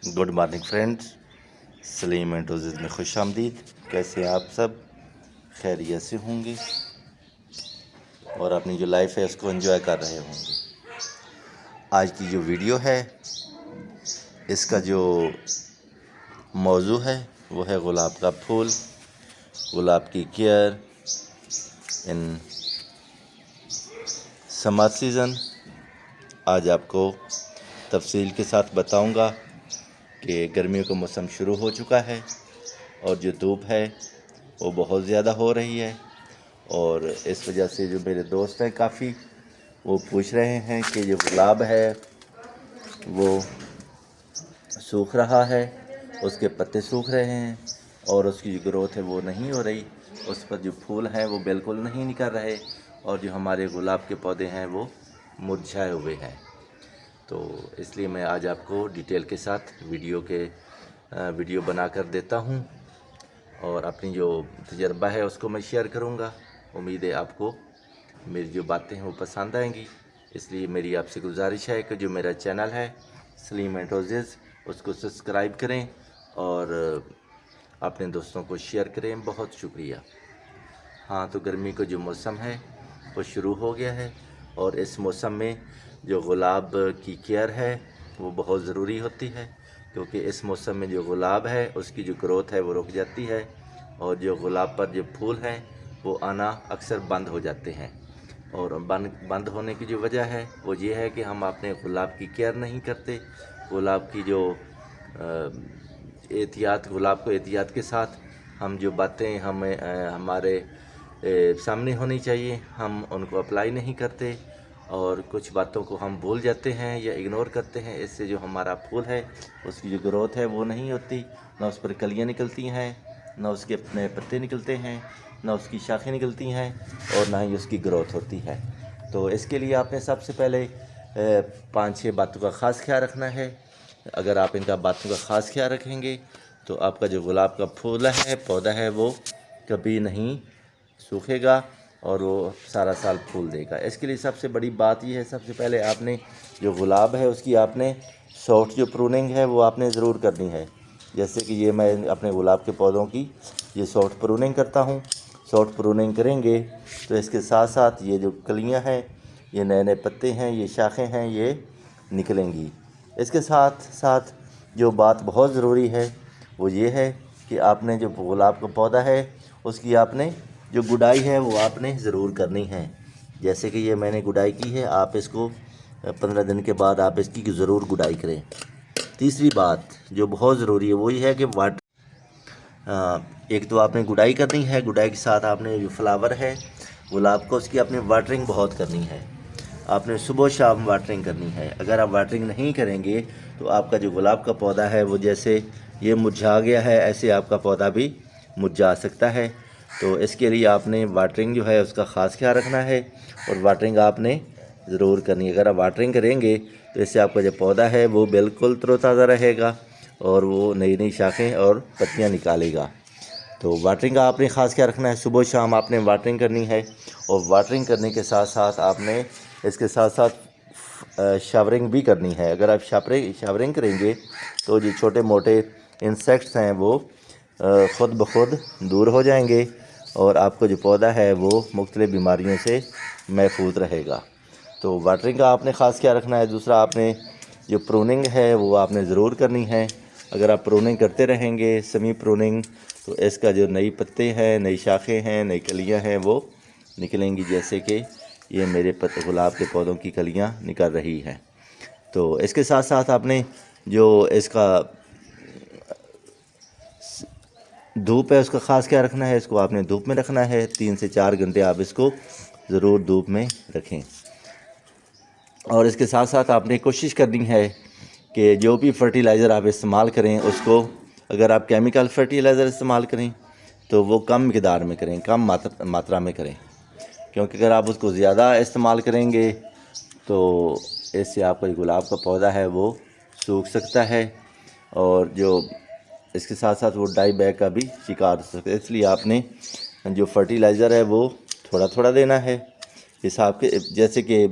Good morning friends, Salim and Rose में खुश आमदीद। कैसे आप सब खैरियत से होंगे और अपनी जो लाइफ है उसको एंजॉय कर रहे होंगे। आज की जो वीडियो है इसका जो मौजू है वो है गुलाब का फूल, गुलाब की केयर इन समर सीज़न। आज आपको तफसील के साथ बताऊंगा कि गर्मियों का मौसम शुरू हो चुका है और जो धूप है वो बहुत ज़्यादा हो रही है और इस वजह से जो मेरे दोस्त हैं काफ़ी वो पूछ रहे हैं कि जो गुलाब है वो सूख रहा है, उसके पत्ते सूख रहे हैं और उसकी जो ग्रोथ है वो नहीं हो रही, उस पर जो फूल हैं वो बिल्कुल नहीं निकल रहे और जो हमारे गुलाब के पौधे हैं वो मुरझाए हुए हैं। तो इसलिए मैं आज आपको डिटेल के साथ वीडियो बना कर देता हूँ और अपनी जो तजर्बा है उसको मैं शेयर करूँगा। उम्मीद है आपको मेरी जो बातें हैं वो पसंद आएंगी। इसलिए मेरी आपसे गुजारिश है कि जो मेरा चैनल है सलीम एंड रोज़ेज़ उसको सब्सक्राइब करें और अपने दोस्तों को शेयर करें। बहुत शुक्रिया। हाँ, तो गर्मी का जो मौसम है वो शुरू हो गया है और इस मौसम में जो गुलाब की केयर है वो बहुत ज़रूरी होती है, क्योंकि इस मौसम में जो गुलाब है उसकी जो ग्रोथ है वो रुक जाती है और जो गुलाब पर जो फूल हैं वो आना अक्सर बंद हो जाते हैं। और बंद होने की जो वजह है वो ये है कि हम अपने गुलाब की केयर नहीं करते। गुलाब की जो गुलाब को एहतियात के साथ हम जो बातें हमें हमारे सामने होनी चाहिए हम उनको अप्लाई नहीं करते और कुछ बातों को हम भूल जाते हैं या इग्नोर करते हैं। इससे जो हमारा फूल है उसकी जो ग्रोथ है वो नहीं होती, ना उस पर कलियाँ निकलती हैं, ना उसके अपने पत्ते निकलते हैं, ना उसकी शाखें निकलती हैं और ना ही उसकी ग्रोथ होती है। तो इसके लिए आपने सबसे पहले 5-6 बातों का ख़ास ख्याल रखना है। अगर आप इनका बातों का ख़ास ख्याल रखेंगे तो आपका जो गुलाब का फूल है, पौधा है, वो कभी नहीं सूखेगा और वो सारा साल फूल देगा। इसके लिए सबसे बड़ी बात ये है, सबसे पहले आपने जो गुलाब है उसकी आपने सॉफ्ट जो प्रूनिंग है वो आपने ज़रूर करनी है। जैसे कि ये मैं अपने गुलाब के पौधों की ये सॉफ्ट प्रूनिंग करता हूँ। सॉफ्ट प्रूनिंग करेंगे तो इसके साथ साथ ये जो कलियाँ हैं, ये नए नए पत्ते हैं, ये शाखें हैं, ये निकलेंगी। इसके साथ साथ जो बात बहुत ज़रूरी है वो ये है कि आपने जो गुलाब का पौधा है उसकी आपने जो गुडाई है वो आपने ज़रूर करनी है। जैसे कि ये मैंने गुडाई की है, आप इसको 15 दिन के बाद आप इसकी ज़रूर गुडाई करें। तीसरी बात जो बहुत ज़रूरी है वो ये है कि एक तो आपने गुडाई करनी है, गुडाई के साथ आपने जो फ्लावर है गुलाब को उसकी आपने वाटरिंग बहुत करनी है। आपने सुबह शाम वाटरिंग करनी है। अगर आप वाटरिंग नहीं करेंगे तो आपका जो गुलाब का पौधा है वो जैसे ये मुरझा गया है ऐसे आपका पौधा भी मुरझा सकता है। तो इसके लिए आपने वाटरिंग जो है उसका ख़ास ख्याल रखना है और वाटरिंग आपने ज़रूर करनी है। अगर आप वाटरिंग करेंगे तो इससे आपका जो पौधा है वो बिल्कुल तरोताज़ा रहेगा और वो नई नई शाखें और पत्तियाँ निकालेगा। तो वाटरिंग का आपने ख़ास ख्याल रखना है, सुबह शाम आपने वाटरिंग करनी है और वाटरिंग करने के साथ साथ आपने इसके साथ साथ शावरिंग भी करनी है। अगर आप शावरिंग करेंगे तो जो छोटे मोटे इंसेक्ट्स हैं वो ख़ुद ब खुद दूर हो जाएंगे और आपको जो पौधा है वो मुख्तलिफ़ बीमारियों से महफूज रहेगा। तो वाटरिंग का आपने ख़ास ख्याल रखना है। दूसरा, आपने जो प्रूनिंग है वो आपने ज़रूर करनी है। अगर आप प्रूनिंग करते रहेंगे, सेमी प्रूनिंग, तो इसका जो नई पत्ते हैं, नई शाखें हैं, नई कलियां हैं वो निकलेंगी। जैसे कि ये मेरे गुलाब के पौधों की कलियां निकल रही हैं। तो इसके साथ साथ आपने जो इसका धूप है उसका ख़ास क्या रखना है। इसको आपने धूप में रखना है, 3 से 4 घंटे आप इसको ज़रूर धूप में रखें। और इसके साथ साथ आपने कोशिश करनी है कि जो भी फर्टिलाइज़र आप इस्तेमाल करें उसको, अगर आप केमिकल फर्टिलाइज़र इस्तेमाल करें तो वो कम मिक़दार में करें, कम मात्रा में करें, क्योंकि अगर आप उसको ज़्यादा इस्तेमाल करेंगे तो इससे आपका जो गुलाब का पौधा है वो सूख सकता है और जो इसके साथ साथ वो डाई बैग का भी शिकार हो सकता है। इसलिए आपने जो फर्टिलाइज़र है वो थोड़ा थोड़ा देना है, हिसाब के, जैसे कि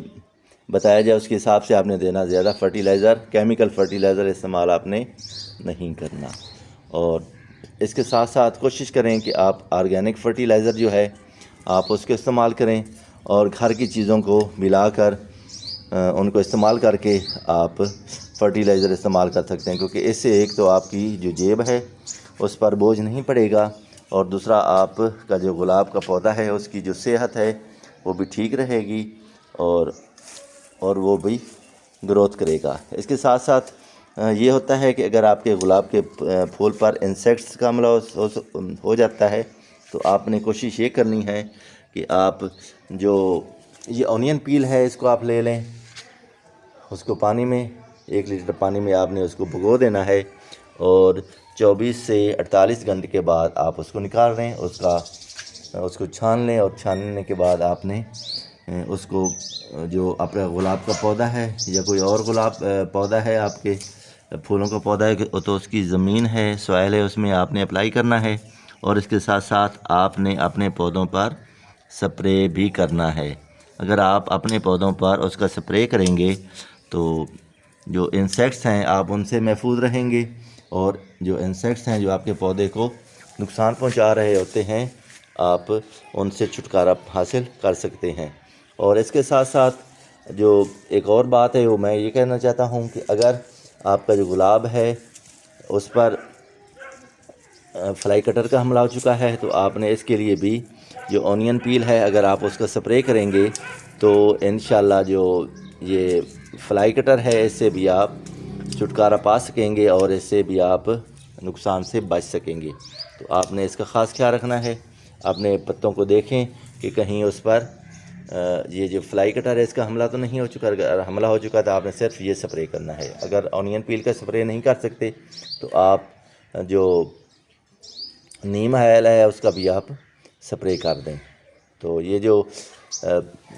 बताया जाए उसके हिसाब से आपने देना। ज़्यादा फर्टिलाइज़र, केमिकल फर्टिलाइज़र इस्तेमाल आपने नहीं करना। और इसके साथ साथ कोशिश करें कि आप ऑर्गेनिक फर्टिलाइज़र जो है आप उसको इस्तेमाल करें, और घर की चीज़ों को मिलाकर उनको इस्तेमाल करके आप फर्टिलाइज़र इस्तेमाल कर सकते हैं, क्योंकि इससे एक तो आपकी जो जेब है उस पर बोझ नहीं पड़ेगा, और दूसरा आपका जो गुलाब का पौधा है उसकी जो सेहत है वो भी ठीक रहेगी, और वो भी ग्रोथ करेगा। इसके साथ साथ ये होता है कि अगर आपके गुलाब के फूल पर इंसेक्ट्स का हमला हो जाता है, तो आपने कोशिश ये करनी है कि आप जो ये ऑनियन पील है इसको आप ले लें, उसको पानी में 1 लीटर पानी में आपने उसको भिगो देना है, और 24 से 48 घंटे के बाद आप उसको निकाल लें, उसको छान लें, और छानने के बाद आपने उसको जो आपका गुलाब का पौधा है या कोई और गुलाब पौधा है, आपके फूलों का पौधा है, तो उसकी ज़मीन है, सॉइल है, उसमें आपने अप्लाई करना है। और इसके साथ साथ आपने अपने पौधों पर स्प्रे भी करना है। अगर आप अपने पौधों पर उसका स्प्रे करेंगे तो जो इंसेक्ट्स हैं आप उनसे महफूज रहेंगे, और जो इंसेक्ट्स हैं जो आपके पौधे को नुकसान पहुंचा रहे होते हैं आप उनसे छुटकारा हासिल कर सकते हैं। और इसके साथ साथ जो एक और बात है वो मैं ये कहना चाहता हूँ कि अगर आपका जो गुलाब है उस पर फ्लाई कटर का हमला हो चुका है, तो आपने इसके लिए भी जो ऑनियन पील है अगर आप उसका स्प्रे करेंगे तो इंशाल्लाह जो ये फ्लाई कटर है इससे भी आप छुटकारा पा सकेंगे, और इससे भी आप नुकसान से बच सकेंगे। तो आपने इसका ख़ास ख्याल रखना है। अपने पत्तों को देखें कि कहीं उस पर ये जो फ्लाई कटर है इसका हमला तो नहीं हो चुका। अगर हमला हो चुका तो आपने सिर्फ ये स्प्रे करना है। अगर ऑनियन पील का स्प्रे नहीं कर सकते तो आप जो नीम ऑयल है उसका भी आप स्प्रे कर दें। तो ये जो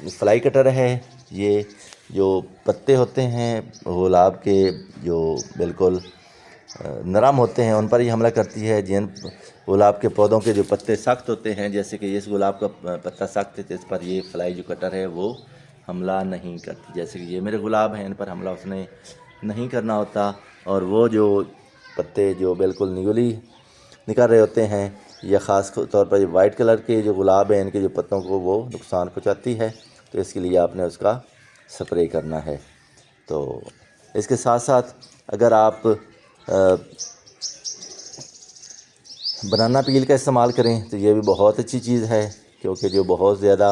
फ्लाई कटर है, ये जो पत्ते होते हैं गुलाब के जो बिल्कुल नरम होते हैं उन पर ही हमला करती है। जिन गुलाब के पौधों के जो पत्ते सख्त होते हैं, जैसे कि इस गुलाब का पत्ता सख्त है तो इस पर ये फ्लाई जो कटर है वो हमला नहीं करती। जैसे कि ये मेरे गुलाब हैं, इन पर हमला उसने नहीं करना होता। और वो जो पत्ते जो बिल्कुल न्यूली निकल रहे होते हैं या ख़ास तौर पर ये वाइट कलर के जो गुलाब हैं इनके जो पत्तों को वो नुकसान पहुँचाती है, तो इसके लिए आपने उसका स्प्रे करना है। तो इसके साथ साथ अगर आप बनाना पील का इस्तेमाल करें तो ये भी बहुत अच्छी चीज़ है, क्योंकि जो बहुत ज़्यादा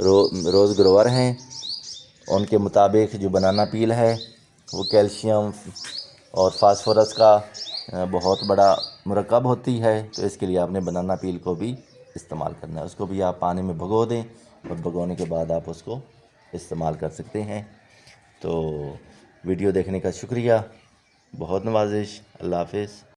रोज़ ग्रोवर हैं उनके मुताबिक जो बनाना पील है वो कैल्शियम और फास्फोरस का बहुत बड़ा मरकब होती है। तो इसके लिए आपने बनाना पील को भी इस्तेमाल करना है। उसको भी आप पानी में भिगो दें, और भिगोने के बाद आप उसको इस्तेमाल कर सकते हैं। तो वीडियो देखने का शुक्रिया, बहुत नवाजिश। अल्लाह हाफ़िज़।